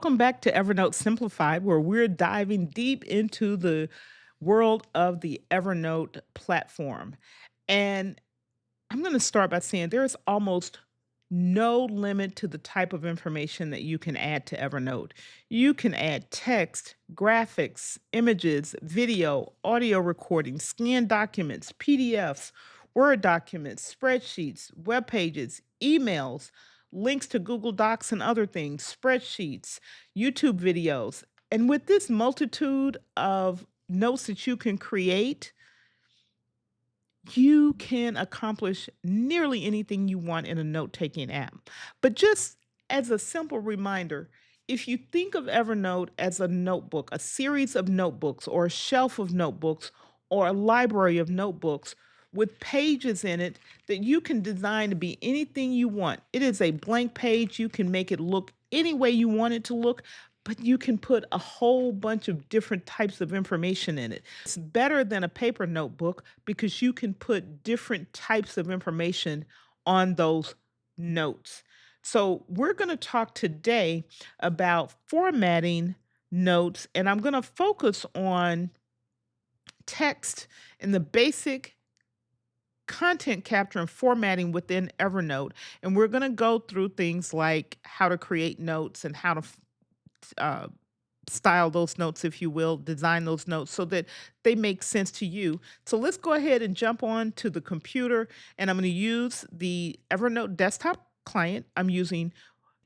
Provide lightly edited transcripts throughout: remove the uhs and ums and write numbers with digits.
Welcome back to Evernote Simplified, where we're diving deep into the world of the Evernote platform. And I'm going to start by saying there's almost no limit to the type of information that you can add to Evernote. You can add text, graphics, images, video, audio recordings, scanned documents, PDFs, Word documents, spreadsheets, web pages, emails, links to Google Docs and other things, spreadsheets, YouTube videos. And with this multitude of notes that you can create, you can accomplish nearly anything you want in a note taking app. But just as a simple reminder, if you think of Evernote as a notebook, a series of notebooks, or a shelf of notebooks, or a library of notebooks with pages in it that you can design to be anything you want, it is a blank page. You can make it look any way you want it to look, but you can put a whole bunch of different types of information in it. It's better than a paper notebook because you can put different types of information on those notes. So, we're going to talk today about formatting notes, and I'm going to focus on text and the basic content capture and formatting within Evernote. And we're going to go through things like how to create notes and how to uh, style those notes, if you will, design those notes so that they make sense to you. So let's go ahead and jump on to the computer, and I'm going to use the Evernote desktop client. I'm using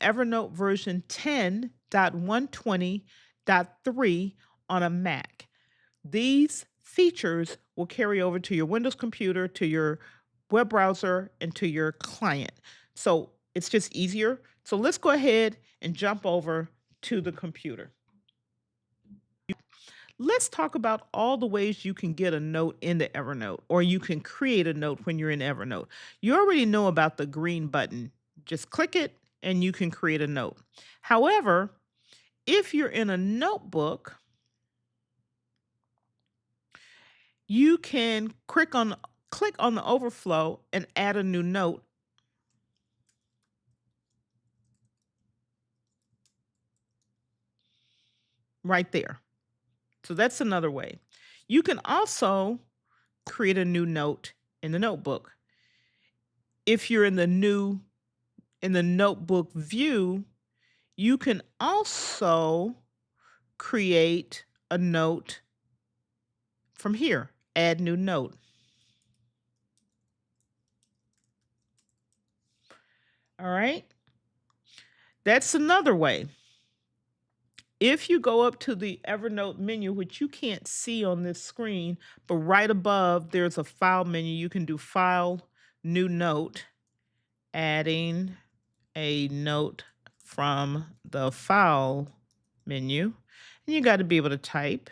Evernote version 10.120.3 on a Mac. These features will carry over to your Windows computer, to your web browser, and to your client. So it's just easier. So let's go ahead and jump over to the computer. Let's talk about all the ways you can get a note into Evernote, or you can create a note when you're in Evernote. You already know about the green button. Just click it and you can create a note. However, if you're in a notebook, you can click on the overflow and add a new note right there. So that's another way. You can also create a new note in the notebook. If you're in the notebook view, you can also create a note from here. Add new note. All right. That's another way. If you go up to the Evernote menu, which you can't see on this screen, but right above there's a file menu, you can do file, new note, adding a note from the file menu. And you got to be able to type.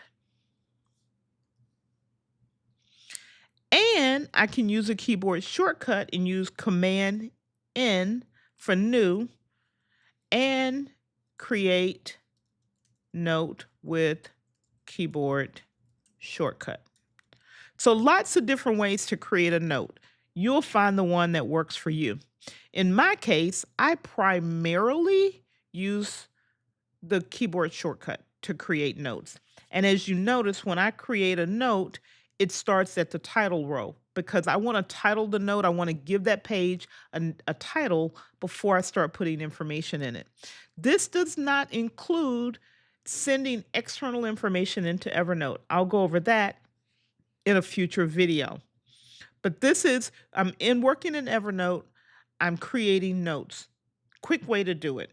And I can use a keyboard shortcut and use Command N for new and create note with keyboard shortcut. So lots of different ways to create a note. You'll find the one that works for you. In my case, I primarily use the keyboard shortcut to create notes. And as you notice, when I create a note, it starts at the title row because I want to title the note. I want to give that page a title before I start putting information in it. This does not include sending external information into Evernote. I'll go over that in a future video. But this is, working in Evernote, I'm creating notes. Quick way to do it.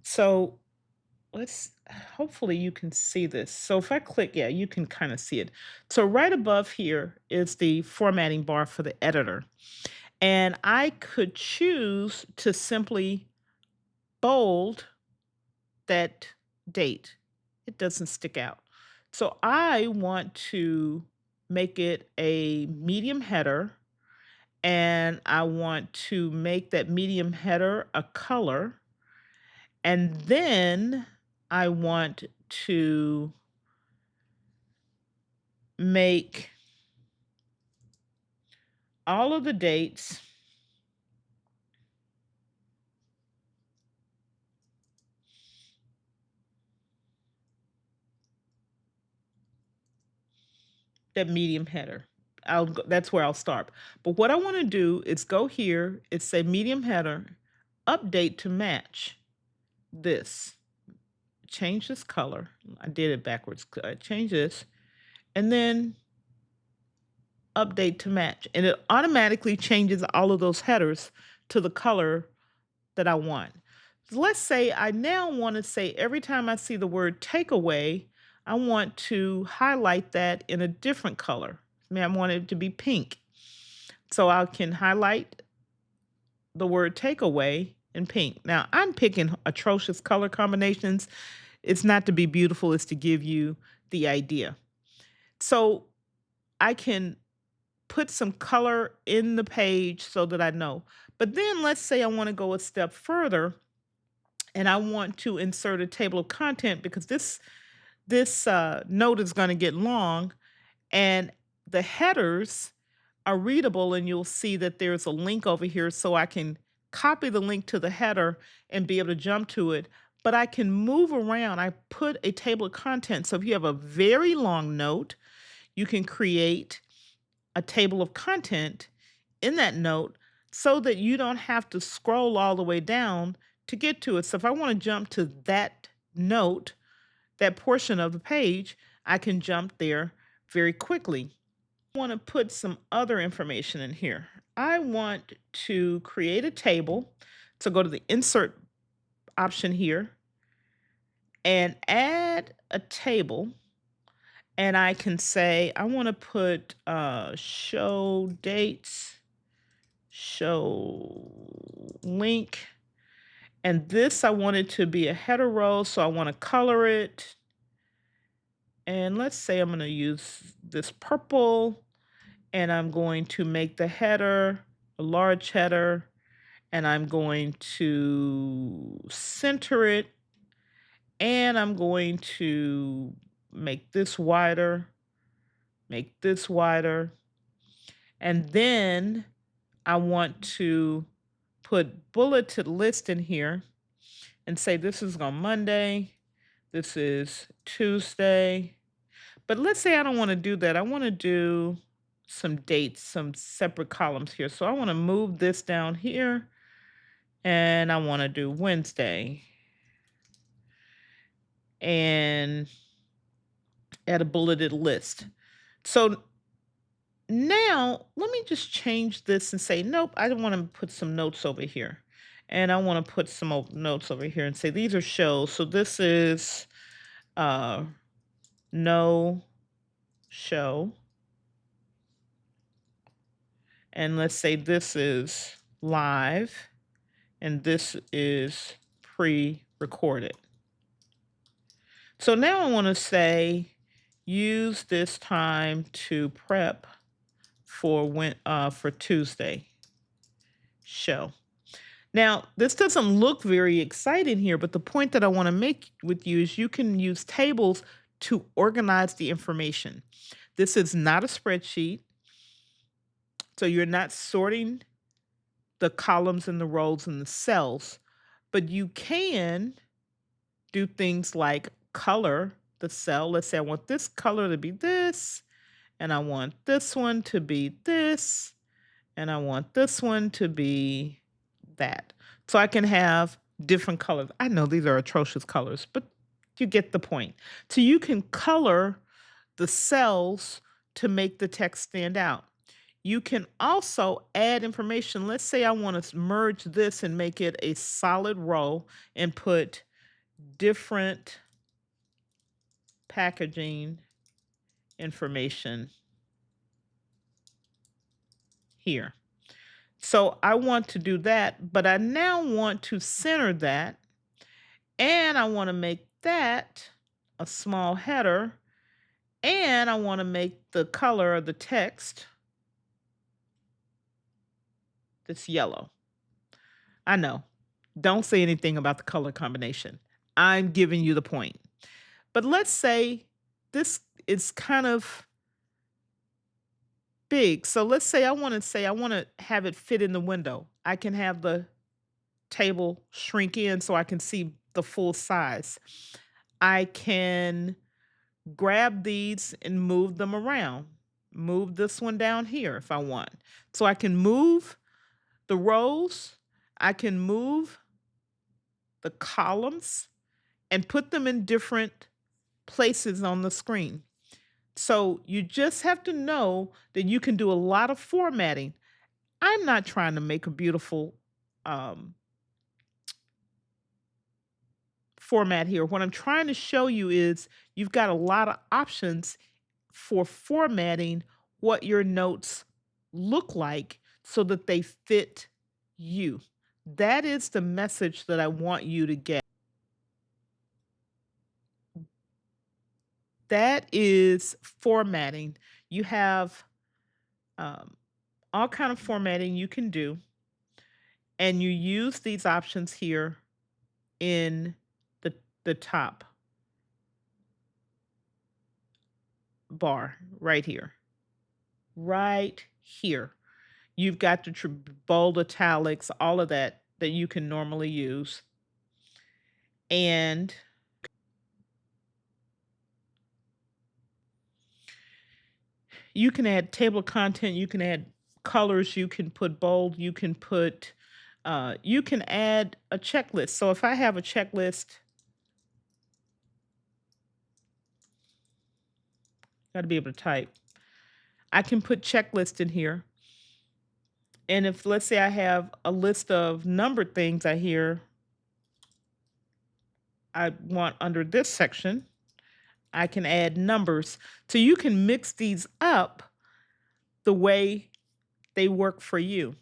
So let's hopefully you can see this. So if I click, yeah, you can kind of see it. So right above here is the formatting bar for the editor. And I could choose to simply bold that date. It doesn't stick out. So I want to make it a medium header, and I want to make that medium header a color. And then I want to make all of the dates that medium header. That's where I'll start. But what I want to do is go here, it's say medium header, update to match this. Change this color. I did it backwards. Change this and then update to match. And it automatically changes all of those headers to the color that I want. Let's say I now want to say every time I see the word takeaway, I want to highlight that in a different color. I want it to be pink. So I can highlight the word takeaway in pink. Now I'm picking atrocious color combinations. It's not to be beautiful, it's to give you the idea. So I can put some color in the page so that I know. But then let's say I want to go a step further and I want to insert a table of content because this note is going to get long and the headers are readable and you'll see that there's a link over here so I can copy the link to the header and be able to jump to it. But I can move around. I put a table of content. So if you have a very long note, you can create a table of content in that note so that you don't have to scroll all the way down to get to it. So if I want to jump to that note, that portion of the page, I can jump there very quickly. I want to put some other information in here. I want to create a table. So go to the insert option here and add a table. And I can say, I want to put show dates, show link. And this, I want it to be a header row. So I want to color it. And let's say I'm going to use this purple. And I'm going to make the header a large header. And I'm going to center it. And I'm going to make this wider. Make this wider. And then I want to put bulleted list in here and say this is on Monday, this is Tuesday. But let's say I don't want to do that. I want to do some dates, some separate columns here. So I want to move this down here and I want to do Wednesday and add a bulleted list. So now, let me just change this and say, nope, I want to put some notes over here. And I want to put some notes over here and say, these are shows. So this is no show. And let's say this is live. And this is pre-recorded. So now I want to say, use this time to prep for Tuesday show. Now, this doesn't look very exciting here, but the point that I want to make with you is you can use tables to organize the information. This is not a spreadsheet, so you're not sorting the columns and the rows and the cells, but you can do things like color the cell. Let's say I want this color to be this, and I want this one to be this, and I want this one to be that. So I can have different colors. I know these are atrocious colors, but you get the point. So you can color the cells to make the text stand out. You can also add information. Let's say I want to merge this and make it a solid row and put different packaging information here. So I want to do that, but I now want to center that and I want to make that a small header and I want to make the color of the text this yellow. I know. Don't say anything about the color combination. I'm giving you the point. But let's say this is kind of big. So let's say I want to have it fit in the window. I can have the table shrink in so I can see the full size. I can grab these and move them around. move this one down here if I want. So I can move the rows, I can move the columns and put them in different places on the screen. So you just have to know that you can do a lot of formatting. I'm not trying to make a beautiful um, format here. What I'm trying to show you is you've got a lot of options for formatting what your notes look like so that they fit you. That is the message that I want you to get. That is formatting. You have um, all kind of formatting you can do, and you use these options here in the top bar right here. Right here. You've got the bold italics, all of that that you can normally use. And you can add table of content, you can add colors, you can put bold, you can put you can add a checklist. So if I have a checklist, got to be able to type. I can put checklist in here. And if let's say I have a list of numbered things I want under this section, I can add numbers. So you can mix these up the way they work for you.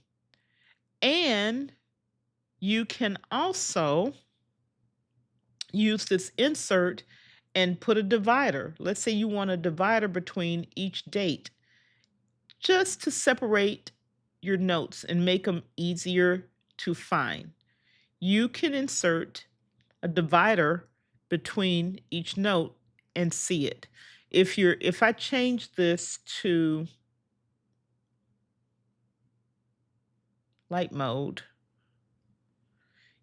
And you can also use this insert and put a divider. Let's say you want a divider between each date just to separate your notes and make them easier to find. You can insert a divider between each note and see it. If I change this to light mode,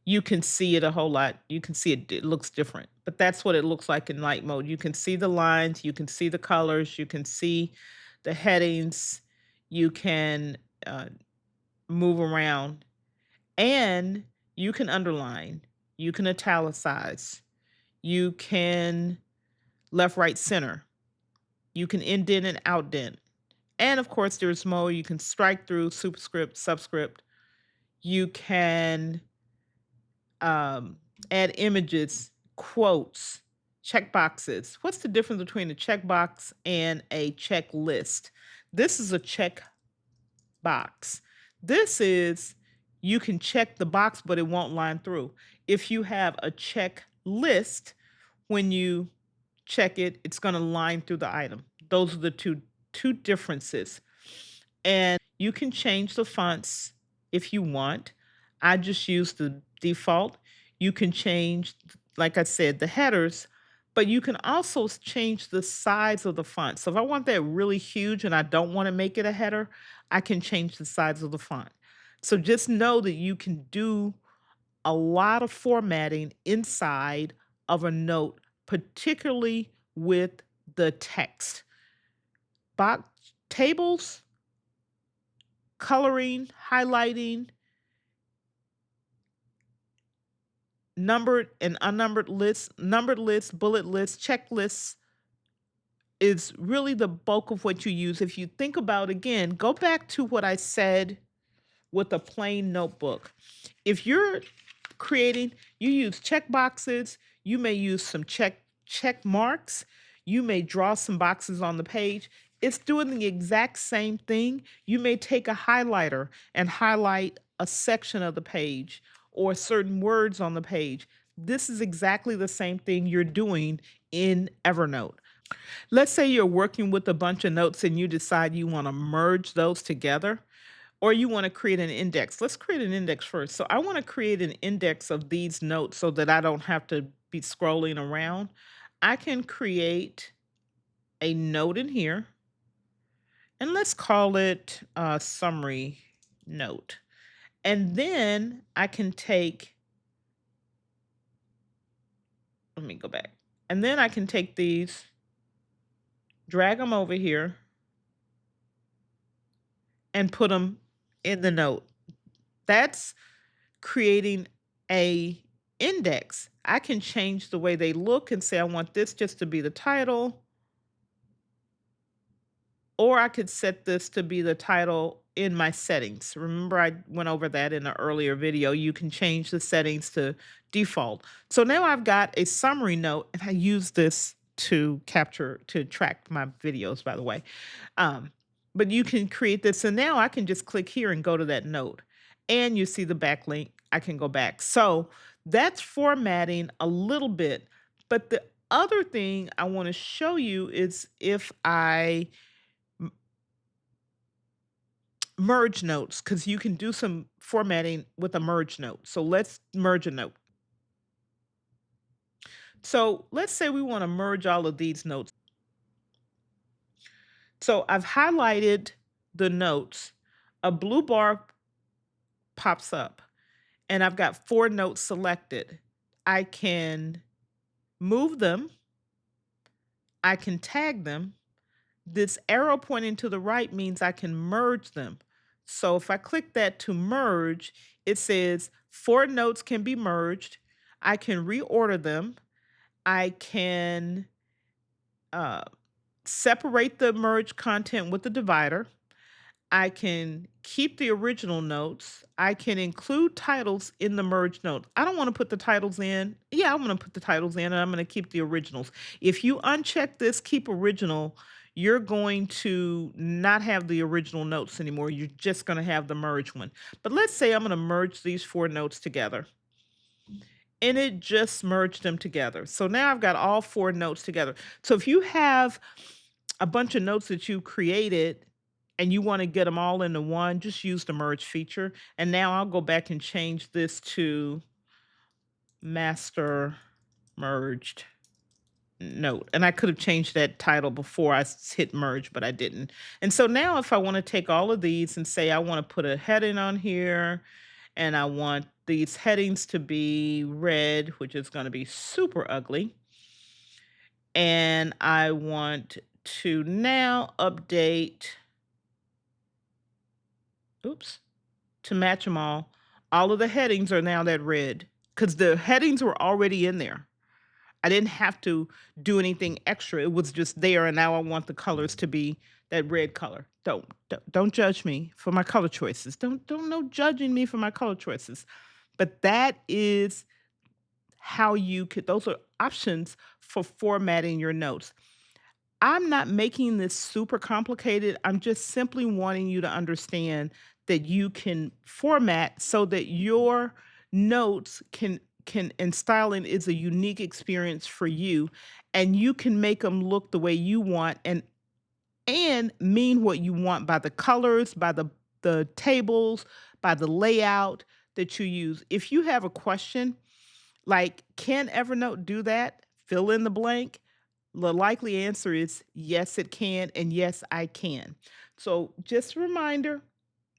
you can see it a whole lot. You can see it looks different, but that's what it looks like in light mode. You can see the lines, you can see the colors, you can see the headings, you can move around, and you can underline, you can italicize, you can left, right, center, you can indent and outdent. And of course, there's more. You can strike through, superscript, subscript. You can add images, quotes, checkboxes. What's the difference between a checkbox and a checklist? This is a check box. This is you can check the box, but it won't line through. If you have a checklist, when you check it, it's going to line through the item. Those are the two differences. And you can change the fonts if you want. I just use the default. You can change, like I said, the headers, but you can also change the size of the font. So if I want that really huge and I don't want to make it a header, I can change the size of the font. So just know that you can do a lot of formatting inside of a note, particularly with the text. Box tables, coloring, highlighting, numbered and unnumbered lists, numbered lists, bullet lists, checklists is really the bulk of what you use. If you think about, again, go back to what I said with a plain notebook. If you're creating, you use check boxes, you may use some check marks, you may draw some boxes on the page. It's doing the exact same thing. You may take a highlighter and highlight a section of the page or certain words on the page. This is exactly the same thing you're doing in Evernote. Let's say you're working with a bunch of notes and you decide you want to merge those together, or you want to create an index. Let's create an index first. So I want to create an index of these notes so that I don't have to be scrolling around. I can create a note in here, and let's call it a summary note. And then I can take, let me go back. And then I can take these, drag them over here, and put them in the note. That's creating a index. I can change the way they look and say I want this just to be the title, or I could set this to be the title in my settings. Remember, I went over that in an earlier video. You can change the settings to default. So now I've got a summary note, and I use this to track my videos, by the way. Um, but you can create this, and now I can just click here and go to that note. And you see the backlink. I can go back. So that's formatting a little bit. But the other thing I want to show you is if I merge notes, because you can do some formatting with a merge note. So let's merge a note. So let's say we want to merge all of these notes. So I've highlighted the notes. A blue bar pops up and I've got 4 notes selected. I can move them. I can tag them. This arrow pointing to the right means I can merge them. So if I click that to merge, it says 4 notes can be merged. I can reorder them. I can separate the merged content with the divider. I can keep the original notes. I can include titles in the merged notes. I don't want to put the titles in. Yeah, I'm going to put the titles in and I'm going to keep the originals. If you uncheck this, keep original, you're going to not have the original notes anymore. You're just going to have the merged one. But let's say I'm going to merge these 4 notes together. And it just merged them together. So now I've got all 4 notes together. So if you have a bunch of notes that you created and you want to get them all into one, just use the merge feature. And now I'll go back and change this to master merged note. And I could have changed that title before I hit merge, but I didn't. And so now if I want to take all of these and say I want to put a heading on here, and I want these headings to be red, which is going to be super ugly. And I want to now update, to match them all. All of the headings are now that red because the headings were already in there. I didn't have to do anything extra. It was just there, and now I want the colors to be that red color. Don't judge me for my color choices. Don't no judging me for my color choices. But that is how you could, those are options for formatting your notes. I'm not making this super complicated. I'm just simply wanting you to understand that you can format so that your notes can and styling is a unique experience for you, and you can make them look the way you want and mean what you want by the colors, by the tables, by the layout that you use. If you have a question like, can Evernote do that? Fill in the blank. The likely answer is yes, it can, and yes, I can. So just a reminder,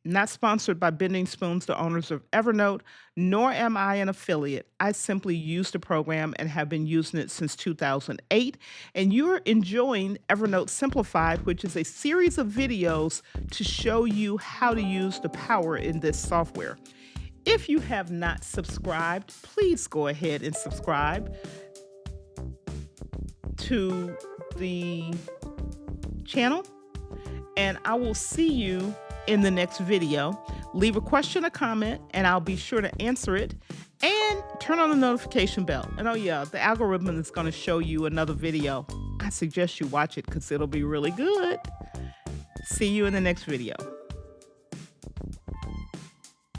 not sponsored by Bending Spoons, the owners of Evernote, nor am I an affiliate. I simply use the program and have been using it since 2008. And you're enjoying Evernote Simplified, which is a series of videos to show you how to use the power in this software. If you have not subscribed, please go ahead and subscribe to the channel, and I will see you in the next video. Leave a question or comment, and I'll be sure to answer it. And turn on the notification bell. And oh yeah, the algorithm is going to show you another video. I suggest you watch it because it'll be really good. See you in the next video.